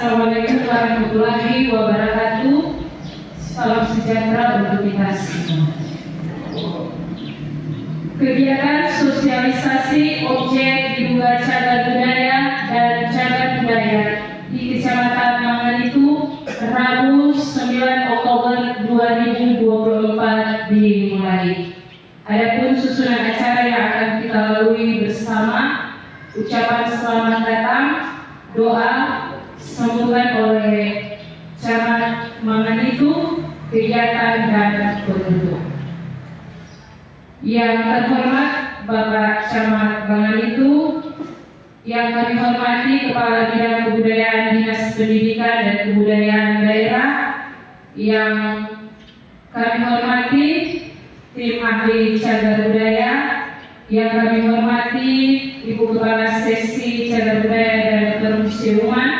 Assalamualaikum warahmatullahi wabarakatuh. Salam sejahtera untuk kita semua. Kegiatan sosialisasi objek diduga cagar budaya dan cagar budaya di Kecamatan Manganitu Rabu 9 Oktober 2024 dimulai. Adapun susunan acara yang akan kita lalui bersama, ucapan selamat datang, doa, sambutan oleh Camat Manganitu, kegiatan dan penutup. Yang terhormat Bapak Camat Manganitu, yang kami hormati Kepala Bidang Kebudayaan Dinas Pendidikan dan Kebudayaan Daerah, yang kami hormati tim ahli cagar budaya, yang kami hormati Ibu Kepala Seksi Cagar Budaya dan Permuseuman,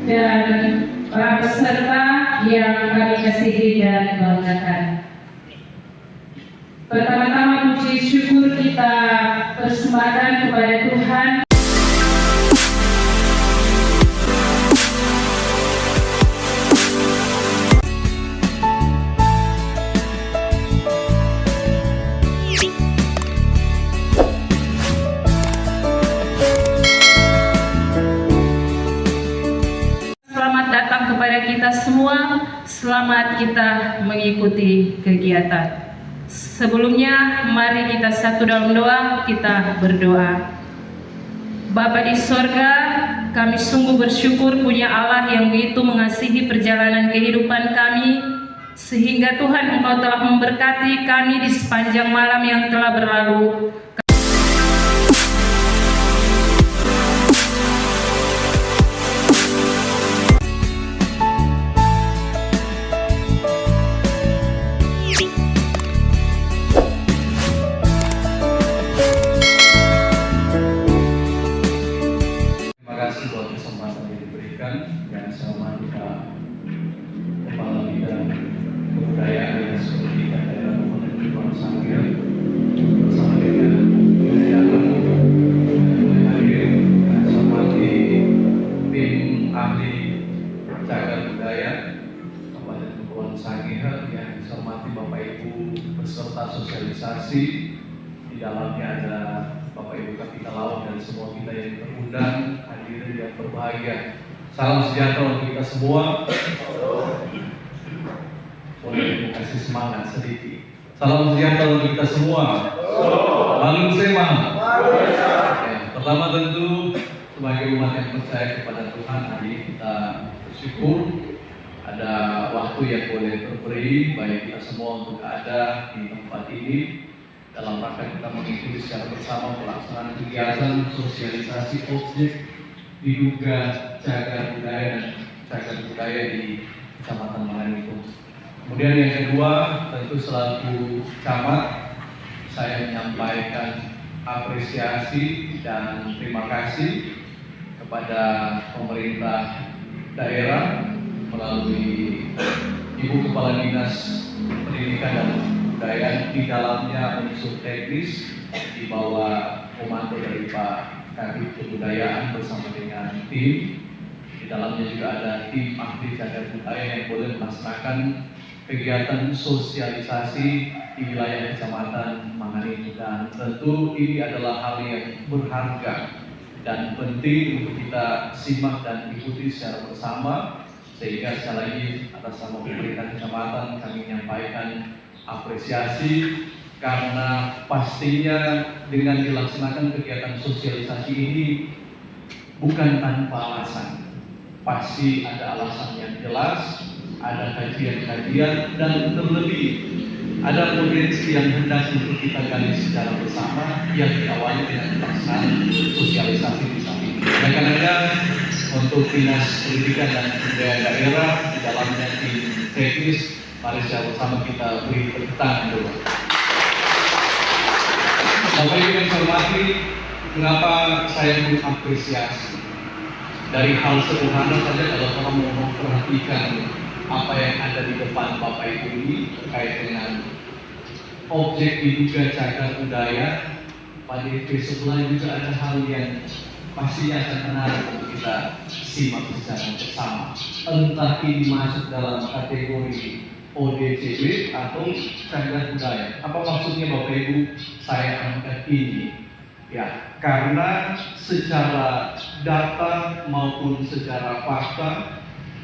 dan para peserta yang kami kasihi dan banggakan. Pertama-tama puji syukur kita persembahkan kepada Tuhan. Selamat datang kepada kita semua, selamat kita mengikuti kegiatan. Sebelumnya, mari kita satu dalam doa, kita berdoa. Bapa di sorga, kami sungguh bersyukur punya Allah yang begitu mengasihi perjalanan kehidupan kami, sehingga Tuhan Engkau telah memberkati kami di sepanjang malam yang telah berlalu. Yang saya hormati Kepala Bidang Kebudayaan Dinas Pendidikan Daerah Kabupaten Kepulauan Sangihe bersama dengan Kebudayaan yang hadir. Yang saya hormati tim ahli cagar budaya Kabupaten Kepulauan Sangihe, yang saya hormati Bapak Ibu peserta sosialisasi. Di dalamnya ada Bapak Ibu Kapita Laut dan semua kita yang terundang, hadirin yang berbahagia. Salam sejahtera untuk kita semua. Boleh kasih semangat sedikit. Salam sejahtera untuk kita semua. Lalu semang. Pertama tentu sebagai umat yang percaya kepada Tuhan, hari kita bersyukur ada waktu yang boleh terberi bagi kita semua untuk ada di tempat ini dalam rangka kita mengikuti secara bersama pelaksanaan kegiatan sosialisasi objek diduga cagar budaya dan cagar budaya di Kecamatan Manganitu. Kemudian yang kedua, tentu selaku camat, saya menyampaikan apresiasi dan terima kasih kepada pemerintah daerah melalui Ibu Kepala Dinas Pendidikan dan Kebudayaan, di dalamnya unsur teknis di bawah komando dari Pak Kabid Kebudayaan bersama dengan tim. Di dalamnya juga ada tim ahli cagar budaya yang boleh melaksanakan kegiatan sosialisasi di wilayah Kecamatan Manganitu, dan tentu ini adalah hal yang berharga dan penting untuk kita simak dan ikuti secara bersama, sehingga sekali lagi atas nama pemerintah kecamatan kami menyampaikan apresiasi. Karena pastinya dengan dilaksanakan kegiatan sosialisasi ini bukan tanpa alasan. Pasti ada alasan yang jelas, ada kajian-kajian, dan terlebih ada potensi yang hendak untuk kita gali secara bersama yang diawali dengan pelaksanaan sosialisasi di saat ini. Oleh karenanya, untuk Dinas Pendidikan dan Kebudayaan Daerah di dalamnya tim teknis, mari secara bersama kita beri tepuk tangan dulu. Bapak Ibu yang saya hormati, kenapa saya mengapresiasi? Dari hal sederhana saja, kalau kamu mau memperhatikan apa yang ada di depan Bapak Ibu ini terkait dengan objek diduga cagar budaya, pada sebelah juga ada hal yang pastinya akan menarik untuk kita simak secara bersama. Entah ini masuk dalam kategori ODCB atau cagar budaya. Apa maksudnya Bapak Ibu saya angkat ini? Ya, karena secara data maupun secara fakta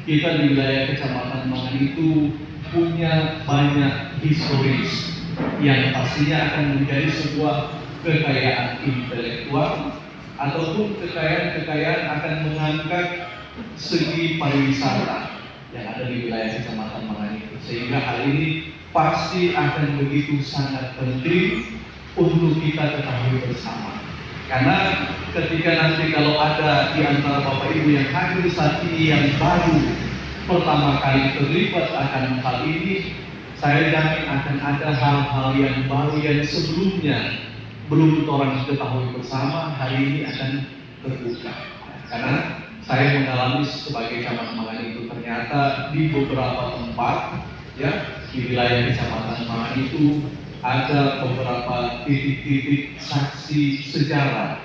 kita di wilayah Kecamatan Mangan itu punya banyak historis yang pastinya akan menjadi sebuah kekayaan intelektual ataupun kekayaan akan mengangkat segi pariwisata yang ada di wilayah Kecamatan Mangan itu, sehingga hal ini pasti akan begitu sangat penting untuk kita ketahui bersama. Karena ketika nanti kalau ada di antara Bapak Ibu yang hadir saat ini yang baru pertama kali terlibat akan hal ini, saya jamin akan ada hal-hal yang baru yang sebelumnya belum orang ketahui bersama, hari ini akan terbuka. Karena saya mengalami sebagai camat Mangan itu ternyata di beberapa tempat ya di wilayah Kecamatan Mangan itu ada beberapa titik-titik saksi sejarah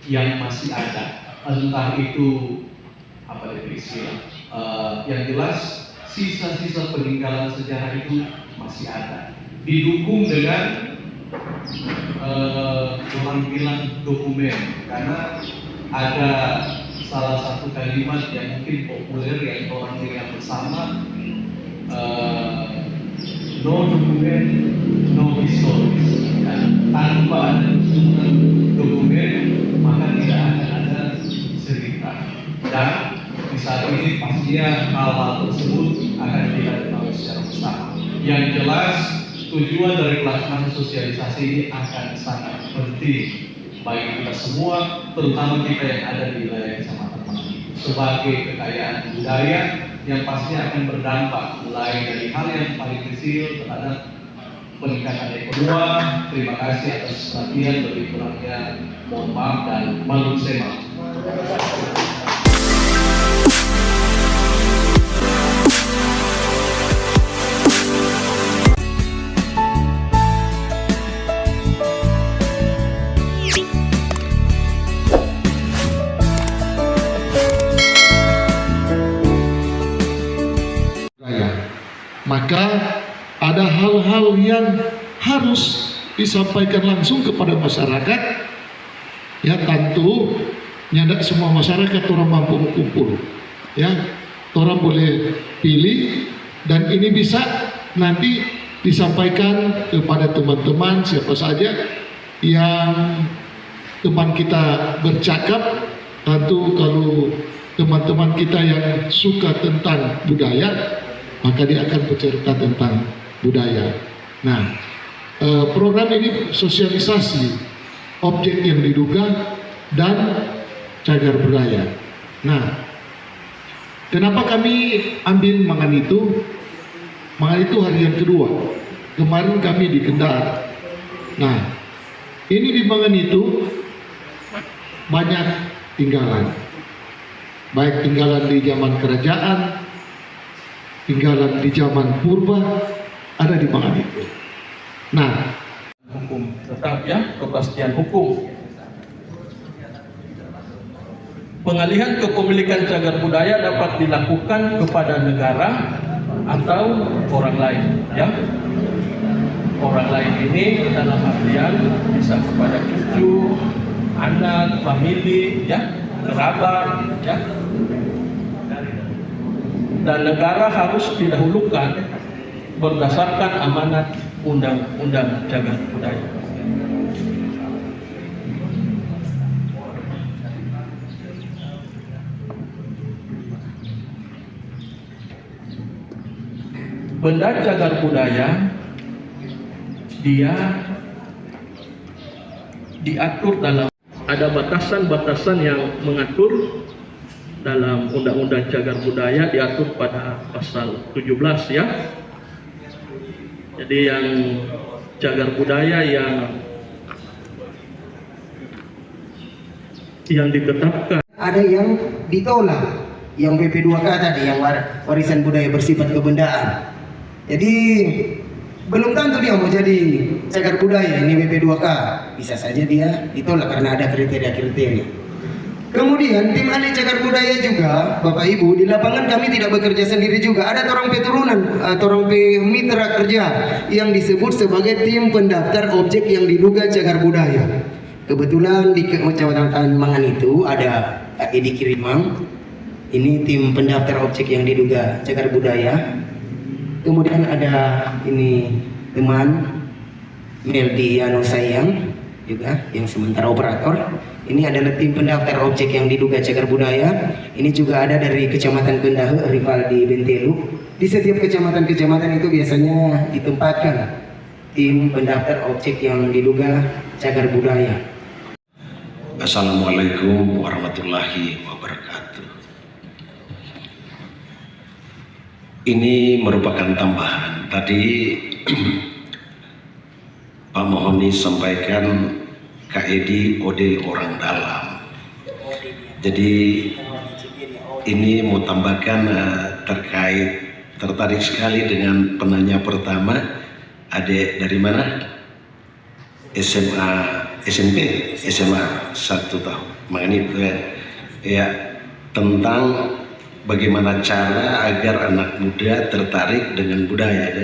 yang masih ada, entah itu apa istilah, yang jelas sisa-sisa peninggalan sejarah itu masih ada, didukung dengan orang bilang dokumen, karena ada salah satu kalimat yang mungkin populer yang orang dengar bersama, no dokumen, no historis. Ya, tanpa ada dokumen, maka tidak akan ada cerita. Dan di saat ini pastinya hal-hal tersebut akan kita ketahui secara bersama. Yang jelas tujuan dari pelaksanaan sosialisasi ini akan sangat penting bagi kita semua, terutama kita yang ada di wilayah Kecamatan Mangan sebagai kekayaan budaya yang pasti akan berdampak mulai dari hal yang paling kecil terhadap peningkatan ekonomi. Terima kasih atas perhatian, lebih kurangnya mohon maaf dan malu sema. Maka ada hal-hal yang harus disampaikan langsung kepada masyarakat. Ya tentu nyandak semua masyarakat orang mampu kumpul. Ya, orang boleh pilih dan ini bisa nanti disampaikan kepada teman-teman siapa saja yang teman kita bercakap. Tentu kalau teman-teman kita yang suka tentang budaya, maka dia akan bercerita tentang budaya. Nah, program ini sosialisasi objek yang diduga dan cagar budaya. Nah, kenapa kami ambil Mangan itu? Mangan itu hari yang kedua. Kemarin kami di Kendal. Nah, ini di Mangan itu banyak tinggalan. Baik tinggalan di zaman kerajaan, tinggalan di zaman purba, ada di Mangan itu. Nah, hukum tetap ya, kepastian hukum. Pengalihan kepemilikan cagar budaya dapat dilakukan kepada negara atau orang lain ya. Orang lain ini dalam artian bisa kepada cucu, anak, famili ya, kerabat ya. Dan negara harus didahulukan berdasarkan amanat Undang-Undang Cagar Budaya. Benda cagar budaya dia diatur dalam, ada batasan-batasan yang mengatur dalam Undang-Undang Cagar Budaya, diatur pada pasal 17 ya. Jadi yang cagar budaya yang ditetapkan, ada yang ditolak, yang BP2K tadi, yang warisan budaya bersifat kebendaan. Jadi belum tentu dia mau jadi cagar budaya, ini BP2K, bisa saja dia ditolak karena ada kriteria-kriteria. Kemudian tim ahli cagar budaya juga, Bapak Ibu, di lapangan kami tidak bekerja sendiri juga. Ada torang peturunan, torang mitra kerja yang disebut sebagai tim pendaftar objek yang diduga cagar budaya. Kebetulan di Kecamatan Mangan itu ada Edi Kirimang. Ini tim pendaftar objek yang diduga cagar budaya. Kemudian ada ini teman Meldi Yano Sayang juga yang sementara operator. Ini adalah tim pendaftar objek yang diduga cagar budaya. Ini juga ada dari Kecamatan Kendahe, Rivaldi Bentelu. Di setiap kecamatan itu biasanya ditempatkan tim pendaftar objek yang diduga cagar budaya. Assalamualaikum warahmatullahi wabarakatuh. Ini merupakan tambahan. Tadi Pak Mohoni sampaikan Kak Edi Ode orang dalam. Jadi ini mau tambahkan tertarik sekali dengan penanya pertama. Adik dari mana? SMP 1 tahun. Makanya itu ya tentang bagaimana cara agar anak muda tertarik dengan budaya.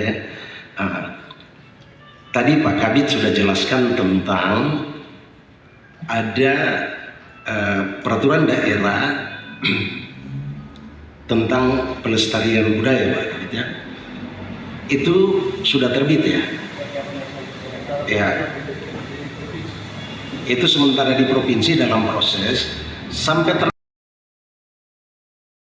Tadi Pak Kabid sudah jelaskan tentang ada peraturan daerah tentang pelestarian budaya, Pak Kabid, ya. Itu sudah terbit ya. Ya. Itu sementara di provinsi dalam proses sampai